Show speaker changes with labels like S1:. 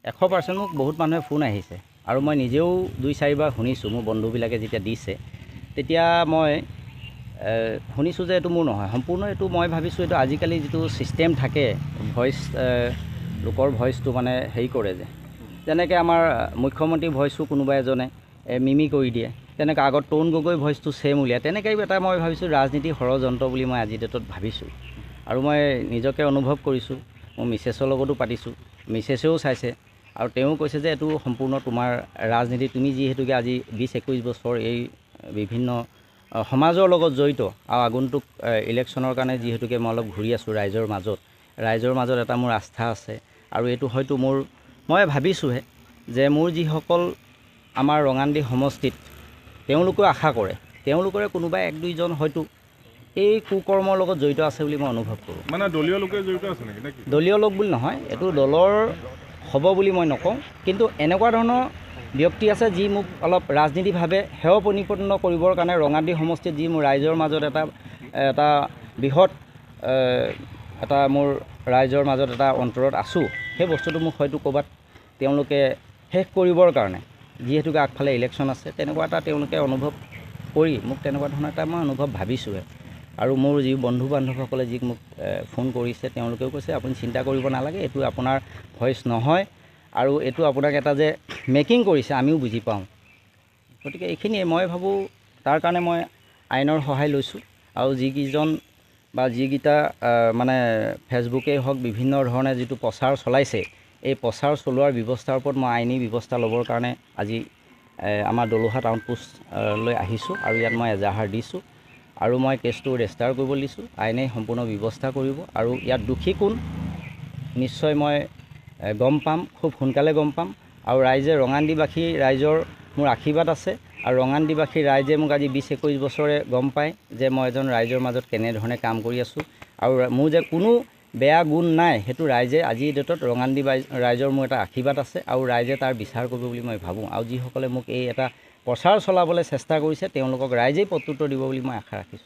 S1: 100% মোক বহুত মানুহে ফোন আহিছে আৰু মই নিজেও 2-4বাৰ শুনিছোঁ। মোৰ বন্ধুবিলাকে যেতিয়া দিছে তেতিয়া মই শুনিছোঁ যে এইটো মোৰ নহয় সম্পূৰ্ণ। এইটো মই ভাবিছোঁ এইটো আজিকালি যিটো ছিষ্টেম থাকে ভইচ, লোকৰ ভইচটো মানে হেৰি কৰে যেনেকৈ আমাৰ মুখ্যমন্ত্ৰীৰ ভইচটো কোনোবা এজনে মিমি কৰি দিয়ে, তেনেকৈ আগত তৰুণ গগৈ ভইচটো ছেম উলিয়ায়। তেনেকৈ এটা মই ভাবিছোঁ ৰাজনীতি ষড়যন্ত্ৰ বুলি মই আজিৰ ডেটত ভাবিছোঁ। আৰু মই নিজকে অনুভৱ কৰিছোঁ। মোৰ মিছেছৰ লগতো পাতিছোঁ, মিছেছেও চাইছে আৰু তেওঁ কৈছে যে এইটো সম্পূৰ্ণ তোমাৰ ৰাজনীতি। তুমি যিহেতুকে আজি 20-21 বছৰ এই বিভিন্ন সমাজৰ লগত জড়িত আৰু আগন্তুক ইলেকশ্যনৰ কাৰণে যিহেতুকে মই অলপ ঘূৰি আছোঁ ৰাইজৰ মাজত এটা মোৰ আস্থা আছে। আৰু এইটো হয়তো মই ভাবিছোঁহে যে মোৰ যিসকল আমাৰ ৰঙানদী সমষ্টিত তেওঁলোকেও আশা কৰে, তেওঁলোকৰে কোনোবা 1-2জন হয়তো এই কুকৰ্মৰ লগত জড়িত আছে বুলি মই অনুভৱ কৰোঁ।
S2: মানে দলীয় লোকে জড়িত আছে নেকি?
S1: দলীয় লোক বুলি নহয়, এইটো দলৰ হ'ব বুলি মই নকওঁ, কিন্তু এনেকুৱা ধৰণৰ ব্যক্তি আছে যি মোক অলপ ৰাজনীতিভাৱে সেৱ পৰিপূৰ্ণ কৰিবৰ কাৰণে ৰঙানদী সমষ্টিত যি মোৰ ৰাইজৰ মাজত এটা বৃহৎ এটা মোৰ ৰাইজৰ মাজত এটা অন্তৰত আছোঁ, সেই বস্তুটো মোক হয়তো ক'ৰবাত তেওঁলোকে শেষ কৰিবৰ কাৰণে, যিহেতুকে আগফালে ইলেকশ্যন আছে, তেনেকুৱা এটা তেওঁলোকে অনুভৱ কৰি মোক তেনেকুৱা ধৰণৰ এটা মই অনুভৱ ভাবিছোঁহে। আৰু মোৰ যি বন্ধু বান্ধৱসকলে যি মোক ফোন কৰিছে তেওঁলোকেও কৈছে আপুনি চিন্তা কৰিব নালাগে, এইটো আপোনাৰ ভইচ নহয় আৰু এইটো আপোনাক এটা যে মেকিং কৰিছে আমিও বুজি পাওঁ। গতিকে এইখিনিয়ে মই ভাবোঁ, তাৰ কাৰণে মই আইনৰ সহায় লৈছোঁ। আৰু যিকেইজন বা যিকেইটা মানে ফেচবুকেই হওক বিভিন্ন ধৰণে যিটো প্ৰচাৰ চলাইছে, এই প্ৰচাৰ চলোৱাৰ ব্যৱস্থাৰ ওপৰত মই আইনী ব্যৱস্থা ল'বৰ কাৰণে আজি আমাৰ দলোহা টাউন পোষ্টলৈ আহিছোঁ আৰু ইয়াত মই এজাহাৰ দিছোঁ আৰু মই কেছটো ৰেজিষ্টাৰ কৰিবলৈ দিছোঁ। আইনে সম্পূৰ্ণ ব্যৱস্থা কৰিব আৰু ইয়াত দোষী কোন নিশ্চয় মই গম পাম, খুব সোনকালে গম পাম। আৰু ৰাইজে ৰঙানদীবাসী ৰাইজৰ মোৰ আশীৰ্বাদ আছে আৰু ৰঙানদীবাসী ৰাইজে মোক আজি 20-21 বছৰে গম পায় যে মই এজন ৰাইজৰ মাজত কেনেধৰণে কাম কৰি আছোঁ আৰু মোৰ যে কোনো বেয়া গুণ নাই, সেইটো ৰাইজে আজিৰ ডেটত ৰঙানদী ৰাইজৰ মোৰ এটা আশীৰ্বাদ আছে আৰু ৰাইজে তাৰ বিচাৰ কৰিব বুলি মই ভাবোঁ। আৰু যিসকলে মোক এই এটা প্ৰচাৰ চলাবলৈ চেষ্টা কৰিছে তেওঁলোকক ৰাইজেই প্ৰত্যুত্তৰ দিব বুলি মই আশা ৰাখিছোঁ।